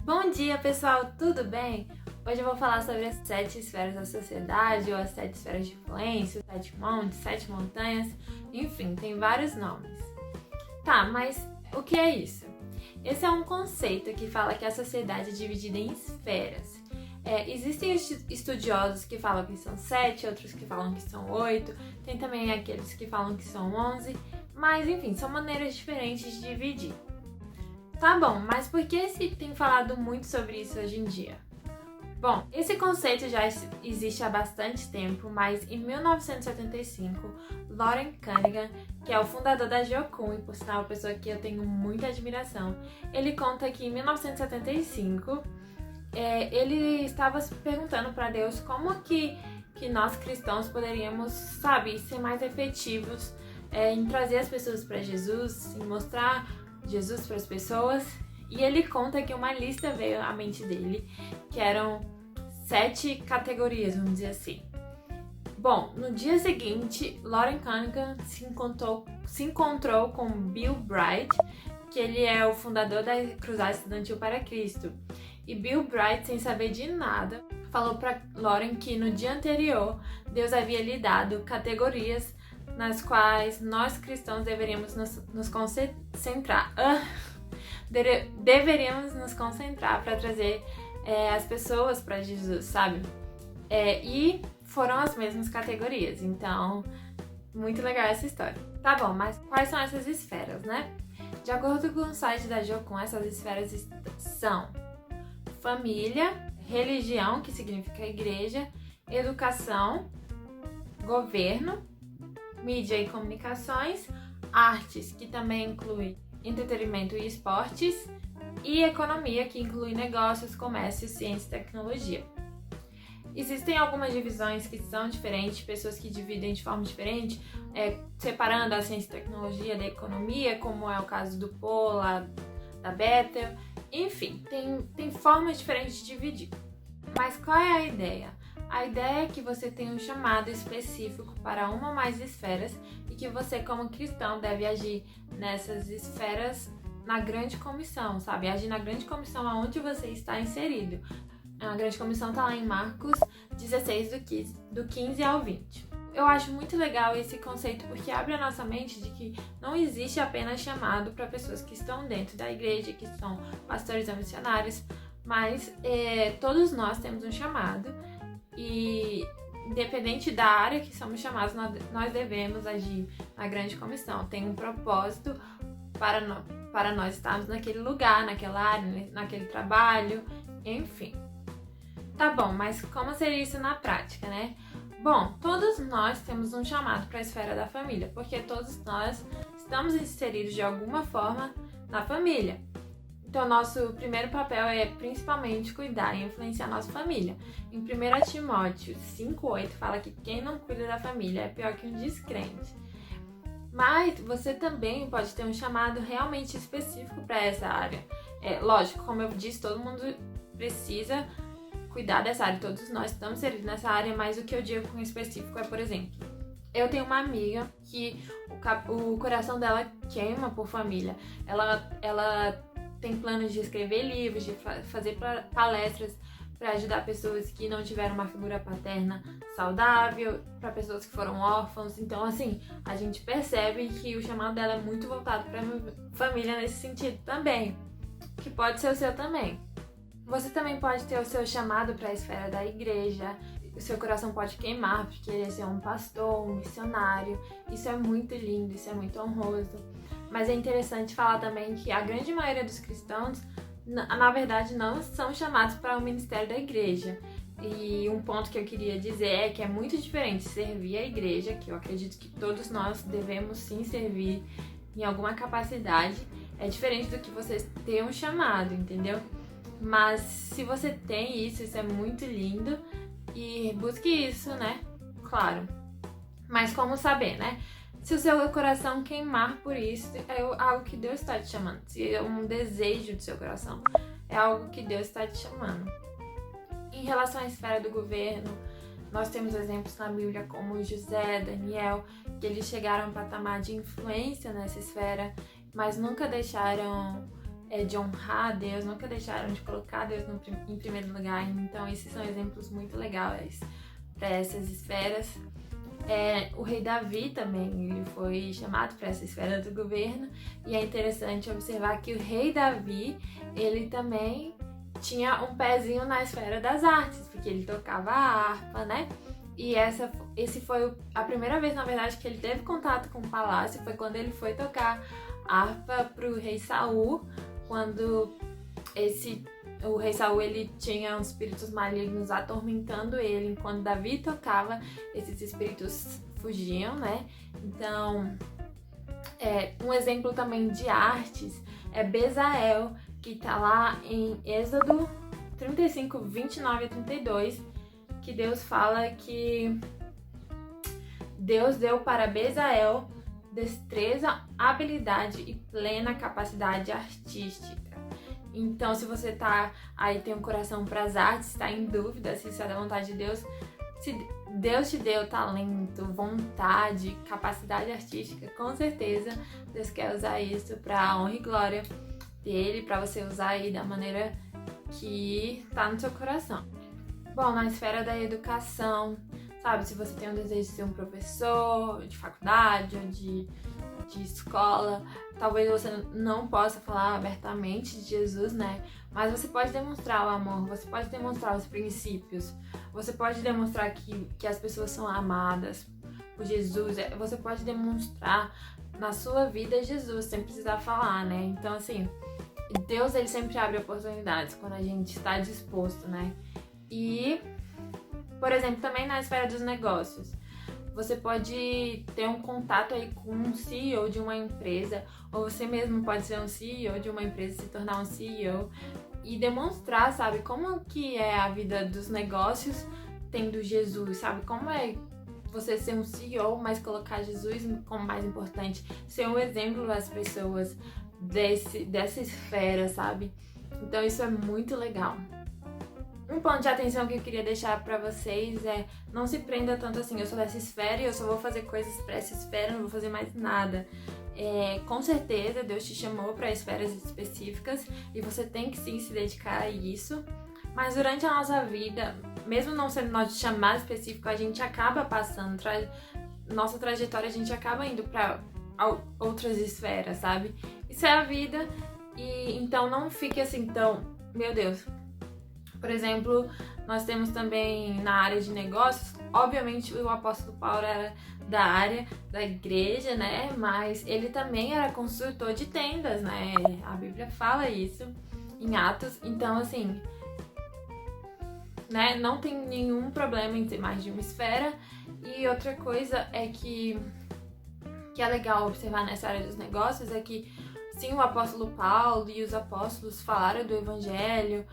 Bom dia, pessoal, tudo bem? Hoje eu vou falar sobre as 7 esferas da sociedade, ou as 7 esferas de influência, os 7 montes, 7 montanhas, enfim, tem vários nomes. Tá, mas o que é isso? Esse é um conceito que fala que a sociedade é dividida em esferas. Existem estudiosos que falam que são 7, outros que falam que são 8, tem também aqueles que falam que são 11, mas enfim, são maneiras diferentes de dividir. Tá bom, mas por que se tem falado muito sobre isso hoje em dia? Bom, esse conceito já existe há bastante tempo, mas em 1975, Loren Cunningham, que é o fundador da Geocom e por sinal uma pessoa que eu tenho muita admiração, ele conta que em 1975 ele estava se perguntando para Deus como que nós cristãos poderíamos, ser mais efetivos em trazer as pessoas para Jesus, em mostrar Jesus para as pessoas, e ele conta que uma lista veio à mente dele, que eram 7 categorias, vamos dizer assim. Bom, no dia seguinte, Loren Cunningham se encontrou com Bill Bright, que ele é o fundador da Cruzada Estudantil para Cristo. E Bill Bright, sem saber de nada, falou para Loren que no dia anterior, Deus havia lhe dado categorias nas quais nós cristãos deveríamos nos concentrar. Deveríamos nos concentrar para trazer as pessoas para Jesus, sabe? E foram as mesmas categorias, então, muito legal essa história. Tá bom, mas quais são essas esferas, né? De acordo com o site da Geocom, essas esferas são família, religião, que significa igreja, educação, governo, mídia e comunicações, artes, que também inclui entretenimento e esportes, e economia, que inclui negócios, comércio, ciência e tecnologia. Existem algumas divisões que são diferentes, pessoas que dividem de forma diferente, separando a ciência e tecnologia da economia, como é o caso do Pola, da Bethel, enfim, tem formas diferentes de dividir. Mas qual é a ideia? A ideia é que você tenha um chamado específico para uma ou mais esferas e que você, como cristão, deve agir nessas esferas na grande comissão, sabe? Agir na grande comissão aonde você está inserido. A grande comissão está lá em Marcos 16, do 15 ao 20. Eu acho muito legal esse conceito porque abre a nossa mente de que não existe apenas chamado para pessoas que estão dentro da igreja, que são pastores ou missionários, mas todos nós temos um chamado. E independente da área que somos chamados, nós devemos agir na grande comissão. Tem um propósito para nós estarmos naquele lugar, naquela área, naquele trabalho, enfim. Tá bom, mas como seria isso na prática, né? Bom, todos nós temos um chamado para a esfera da família, porque todos nós estamos inseridos de alguma forma na família. Então, nosso primeiro papel é principalmente cuidar e influenciar a nossa família. Em 1 Timóteo 5,8 fala que quem não cuida da família é pior que um descrente. Mas você também pode ter um chamado realmente específico para essa área. Lógico, como eu disse, todo mundo precisa cuidar dessa área, todos nós estamos inseridos nessa área, mas o que eu digo com específico é, por exemplo, eu tenho uma amiga que o coração dela queima por família. Ela tem planos de escrever livros, de fazer palestras para ajudar pessoas que não tiveram uma figura paterna saudável, para pessoas que foram órfãos. Então, assim, a gente percebe que o chamado dela é muito voltado para a família nesse sentido também, que pode ser o seu também. Você também pode ter o seu chamado para a esfera da igreja. O seu coração pode queimar porque ele é um pastor, um missionário. Isso é muito lindo, isso é muito honroso. Mas é interessante falar também que a grande maioria dos cristãos, na verdade, não são chamados para o ministério da igreja. E um ponto que eu queria dizer é que é muito diferente servir a igreja, que eu acredito que todos nós devemos sim servir em alguma capacidade. É diferente do que você ter um chamado, entendeu? Mas se você tem isso é muito lindo e busque isso, né? Claro. Mas como saber, né? Se o seu coração queimar por isso, é algo que Deus está te chamando. Se é um desejo do seu coração, é algo que Deus está te chamando. Em relação à esfera do governo, nós temos exemplos na Bíblia como José, Daniel, que eles chegaram a um patamar de influência nessa esfera, mas nunca deixaram de honrar a Deus, nunca deixaram de colocar Deus em primeiro lugar. Então esses são exemplos muito legais para essas esferas. O rei Davi também, ele foi chamado para essa esfera do governo, e é interessante observar que o rei Davi, ele também tinha um pezinho na esfera das artes, porque ele tocava a harpa, né? E esse foi a primeira vez, na verdade, que ele teve contato com o palácio, foi quando ele foi tocar harpa pro rei Saul, quando o rei Saul, ele tinha uns espíritos malignos atormentando ele. Enquanto Davi tocava, esses espíritos fugiam, né? Então, um exemplo também de artes é Bezael, que tá lá em Êxodo 35, 29 a 32, que Deus fala que Deus deu para Bezael destreza, habilidade e plena capacidade artística. Então, se você tá aí, tem um coração para as artes, está em dúvida se isso é da vontade de Deus, se Deus te deu talento, vontade, capacidade artística, com certeza Deus quer usar isso para a honra e glória dele, para você usar aí da maneira que tá no seu coração. Bom, na esfera da educação, sabe, se você tem um desejo de ser um professor de faculdade ou de escola, talvez você não possa falar abertamente de Jesus, né? Mas você pode demonstrar o amor, você pode demonstrar os princípios, você pode demonstrar que as pessoas são amadas por Jesus, você pode demonstrar na sua vida Jesus, sem precisar falar, né? Então, assim, Deus, ele sempre abre oportunidades quando a gente está disposto, né? E, por exemplo, também na esfera dos negócios, você pode ter um contato aí com um CEO de uma empresa, ou você mesmo pode ser um CEO de uma empresa, se tornar um CEO e demonstrar, sabe, como que é a vida dos negócios tendo Jesus, sabe, como é você ser um CEO, mas colocar Jesus como mais importante, ser um exemplo às pessoas dessa esfera, sabe? Então isso é muito legal. Um ponto de atenção que eu queria deixar pra vocês é: não se prenda tanto assim, eu sou dessa esfera e eu só vou fazer coisas pra essa esfera, não vou fazer mais nada. Com certeza Deus te chamou para esferas específicas e você tem que sim se dedicar a isso, mas durante a nossa vida, mesmo não sendo nosso chamado específico, a gente acaba passando, nossa trajetória, a gente acaba indo pra outras esferas, sabe? Isso é a vida, e então não fique assim tão, meu Deus. Por exemplo, nós temos também na área de negócios, obviamente o apóstolo Paulo era da área da igreja, né? Mas ele também era construtor de tendas, né? A Bíblia fala isso em Atos. Então, assim, né? Não tem nenhum problema em ter mais de uma esfera. E outra coisa é que é legal observar nessa área dos negócios é que sim, o apóstolo Paulo e os apóstolos falaram do evangelho,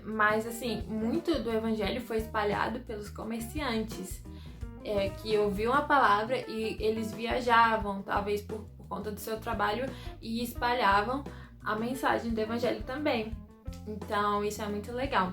mas assim, muito do evangelho foi espalhado pelos comerciantes, que ouviam a palavra e eles viajavam, talvez por conta do seu trabalho, e espalhavam a mensagem do evangelho também. Então, isso é muito legal.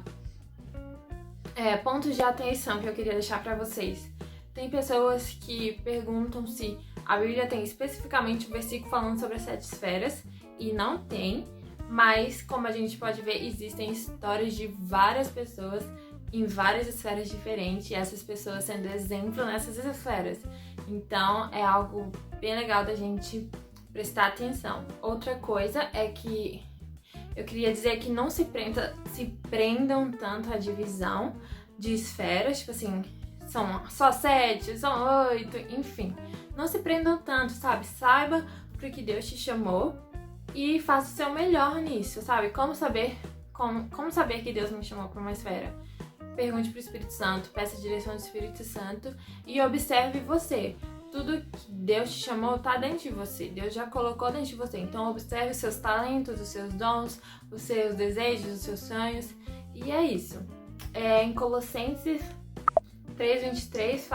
Pontos de atenção que eu queria deixar para vocês. Tem pessoas que perguntam se a Bíblia tem especificamente um versículo falando sobre as 7 esferas, e não tem, mas como a gente pode ver, existem histórias de várias pessoas em várias esferas diferentes, e essas pessoas sendo exemplo nessas esferas. Então é algo bem legal da gente prestar atenção. Outra coisa é que eu queria dizer que não se prendam tanto à divisão de esferas, tipo assim, são só 7, são 8, enfim. Não se prendam tanto, sabe? Saiba pro que Deus te chamou e faça o seu melhor nisso, sabe? Como saber que Deus me chamou para uma esfera? Pergunte pro Espírito Santo, peça a direção do Espírito Santo e observe você. Tudo que Deus te chamou tá dentro de você. Deus já colocou dentro de você. Então observe os seus talentos, os seus dons, os seus desejos, os seus sonhos. E é isso. Em Colossenses 3:23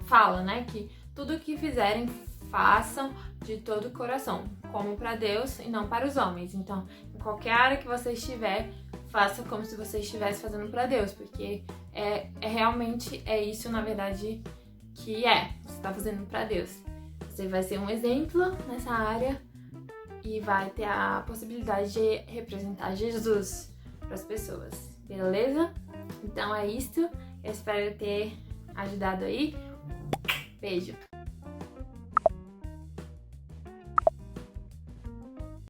fala, né, que tudo o que fizerem, façam de todo o coração, como para Deus e não para os homens. Então, em qualquer área que você estiver, faça como se você estivesse fazendo para Deus, porque realmente isso, na verdade, que você tá fazendo para Deus. Você vai ser um exemplo nessa área e vai ter a possibilidade de representar Jesus para as pessoas, beleza? Então é isso, eu espero ter ajudado aí. Beijo!